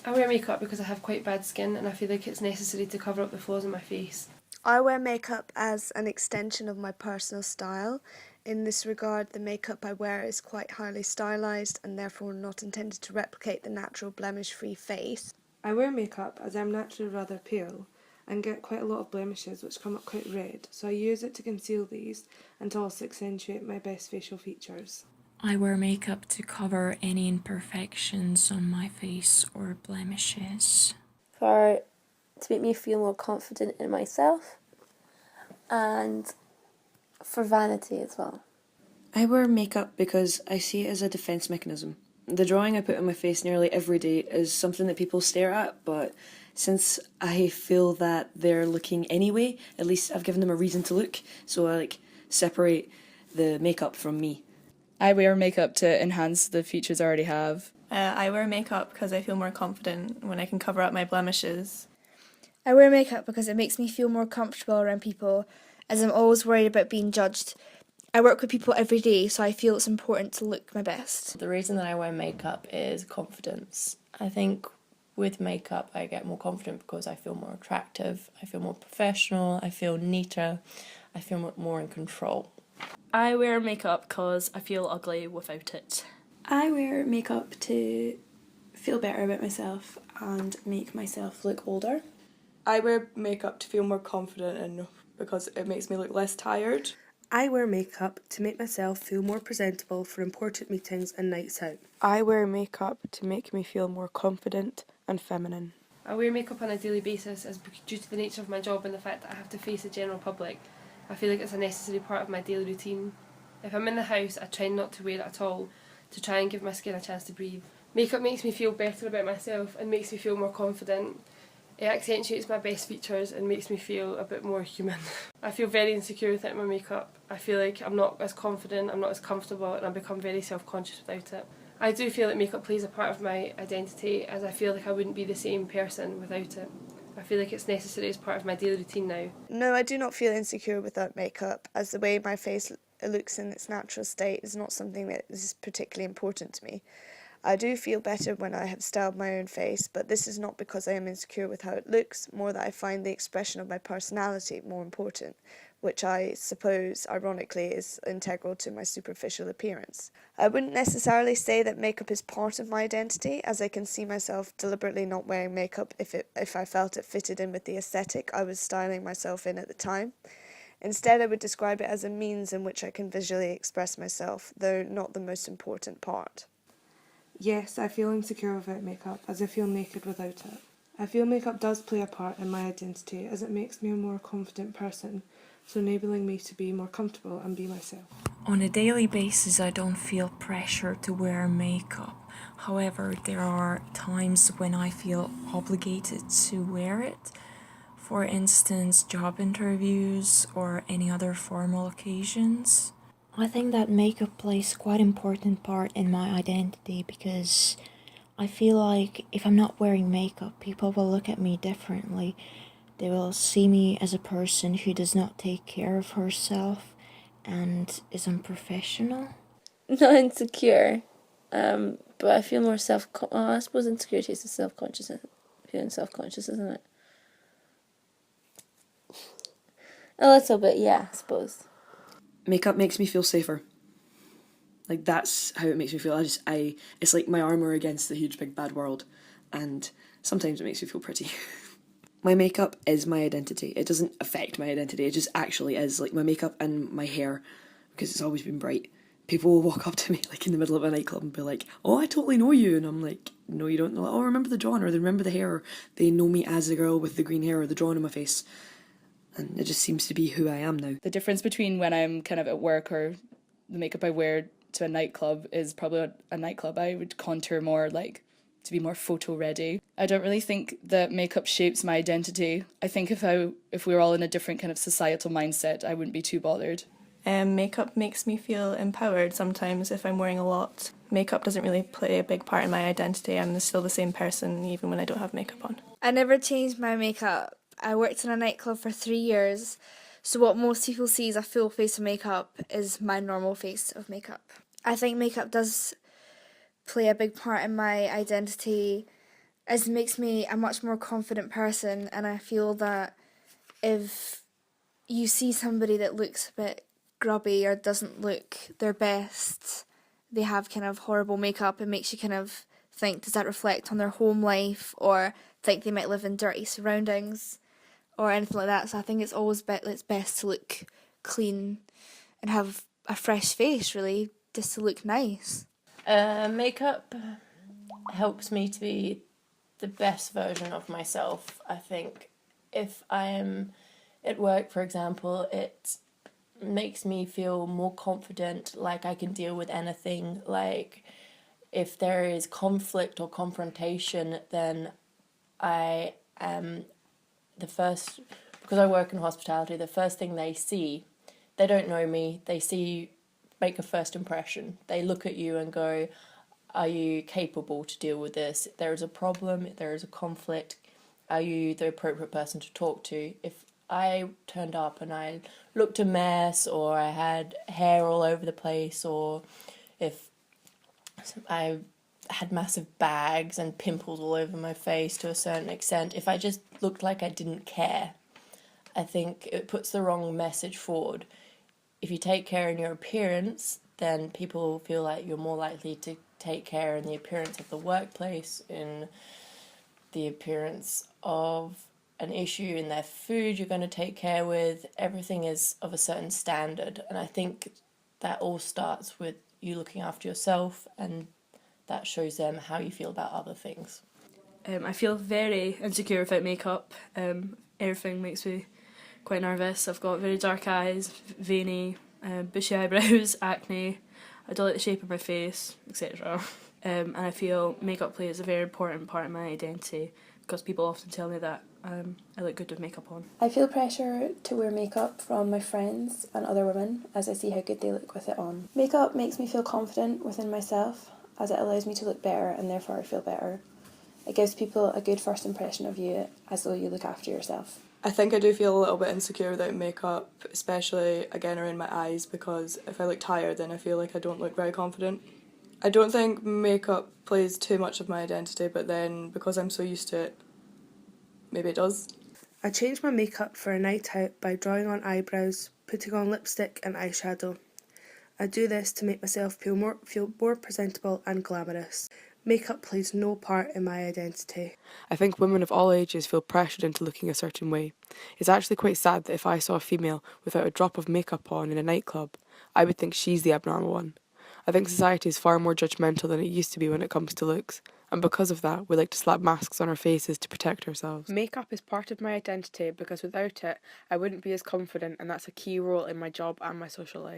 I wear makeup because I have quite bad skin and I feel like it's necessary to cover up the flaws in my face. I wear makeup as an extension of my personal style. In this regard, the makeup I wear is quite highly stylised and therefore not intended to replicate the natural blemish-free face. I wear makeup as I'm naturally rather pale and get quite a lot of blemishes which come up quite red, so I use it to conceal these and to also accentuate my best facial features. I wear makeup to cover any imperfections on my face or blemishes. To make me feel more confident in myself, and for vanity as well. I wear makeup because I see it as a defence mechanism. The drawing I put on my face nearly every day is something that people stare at, but since I feel that they're looking anyway, at least I've given them a reason to look, so I separate the makeup from me. I wear makeup to enhance the features I already have. I wear makeup because I feel more confident when I can cover up my blemishes. I wear makeup because it makes me feel more comfortable around people, as I'm always worried about being judged. I work with people every day, so I feel it's important to look my best. The reason that I wear makeup is confidence. I think with makeup I get more confident because I feel more attractive, I feel more professional, I feel neater, I feel more in control. I wear makeup because I feel ugly without it. I wear makeup to feel better about myself and make myself look older. I wear makeup to feel more confident and because it makes me look less tired. I wear makeup to make myself feel more presentable for important meetings and nights out. I wear makeup to make me feel more confident and feminine. I wear makeup on a daily basis as due to the nature of my job and the fact that I have to face the general public. I feel like it's a necessary part of my daily routine. If I'm in the house, I try not to wear it at all to try and give my skin a chance to breathe. Makeup makes me feel better about myself and makes me feel more confident. It accentuates my best features and makes me feel a bit more human. I feel very insecure without my makeup. I feel like I'm not as confident, I'm not as comfortable, and I become very self-conscious without it. I do feel that makeup plays a part of my identity, as I feel like I wouldn't be the same person without it. I feel like it's necessary as part of my daily routine now. No, I do not feel insecure without makeup, as the way my face looks in its natural state is not something that is particularly important to me. I do feel better when I have styled my own face, but this is not because I am insecure with how it looks, more that I find the expression of my personality more important, which I suppose, ironically, is integral to my superficial appearance. I wouldn't necessarily say that makeup is part of my identity, as I can see myself deliberately not wearing makeup if I felt it fitted in with the aesthetic I was styling myself in at the time. Instead, I would describe it as a means in which I can visually express myself, though not the most important part. Yes, I feel insecure without makeup, as I feel naked without it. I feel makeup does play a part in my identity, as it makes me a more confident person, so enabling me to be more comfortable and be myself. On a daily basis, I don't feel pressure to wear makeup. However, there are times when I feel obligated to wear it. For instance, job interviews or any other formal occasions. I think that makeup plays quite an important part in my identity because I feel like if I'm not wearing makeup, people will look at me differently. They will see me as a person who does not take care of herself and is unprofessional. Not insecure, but I feel more I suppose insecurity is self-conscious, feeling self-conscious, isn't it? A little bit, yeah, I suppose. Makeup makes me feel safer. That's how it makes me feel. It's like my armour against the huge big bad world, and sometimes it makes me feel pretty. My makeup is my identity. It doesn't affect my identity, it just actually is. My makeup and my hair, because it's always been bright. People will walk up to me in the middle of a nightclub and be like, "Oh, I totally know you," and I'm like, "No, you don't." "Oh, remember the John," or "They remember the hair," or they know me as the girl with the green hair or the drawn on my face. And it just seems to be who I am now. The difference between when I'm kind of at work or the makeup I wear to a nightclub is probably a nightclub I would contour more to be more photo ready. I don't really think that makeup shapes my identity. I think if we were all in a different kind of societal mindset, I wouldn't be too bothered. Makeup makes me feel empowered sometimes if I'm wearing a lot. Makeup doesn't really play a big part in my identity. I'm still the same person even when I don't have makeup on. I never changed my makeup. I worked in a nightclub for 3 years, so what most people see as a full face of makeup is my normal face of makeup. I think makeup does play a big part in my identity as it makes me a much more confident person, and I feel that if you see somebody that looks a bit grubby or doesn't look their best, they have kind of horrible makeup, it makes you kind of think, does that reflect on their home life, or think they might live in dirty surroundings or anything like that. So I think it's always it's best to look clean and have a fresh face, really, just to look nice. Makeup helps me to be the best version of myself. I think if I am at work, for example, it makes me feel more confident, like I can deal with anything. Like if there is conflict or confrontation, then I am the first, because I work in hospitality, the first thing they see, they don't know me, they see, make a first impression. They look at you and go, are you capable to deal with this? There is a problem, there is a conflict. Are you the appropriate person to talk to? If I turned up and I looked a mess, or I had hair all over the place, or if I had massive bags and pimples all over my face to a certain extent, if I just looked like I didn't care, I think it puts the wrong message forward. If you take care in your appearance, then people feel like you're more likely to take care in the appearance of the workplace, in the appearance of an issue in their food you're going to take care with. Everything is of a certain standard, and I think that all starts with you looking after yourself, and that shows them how you feel about other things. I feel very insecure without makeup. Everything makes me quite nervous. I've got very dark eyes, veiny, bushy eyebrows, acne. I don't like the shape of my face, etc. And I feel makeup plays a very important part of my identity, because people often tell me that I look good with makeup on. I feel pressure to wear makeup from my friends and other women as I see how good they look with it on. Makeup makes me feel confident within myself, as it allows me to look better and therefore I feel better. It gives people a good first impression of you, as though you look after yourself. I think I do feel a little bit insecure without makeup, especially again around my eyes, because if I look tired then I feel like I don't look very confident. I don't think makeup plays too much of my identity, but then because I'm so used to it, maybe it does. I change my makeup for a night out by drawing on eyebrows, putting on lipstick and eyeshadow. I do this to make myself feel more presentable and glamorous. Makeup plays no part in my identity. I think women of all ages feel pressured into looking a certain way. It's actually quite sad that if I saw a female without a drop of makeup on in a nightclub, I would think she's the abnormal one. I think society is far more judgmental than it used to be when it comes to looks, and because of that, we like to slap masks on our faces to protect ourselves. Makeup is part of my identity because without it, I wouldn't be as confident, and that's a key role in my job and my social life.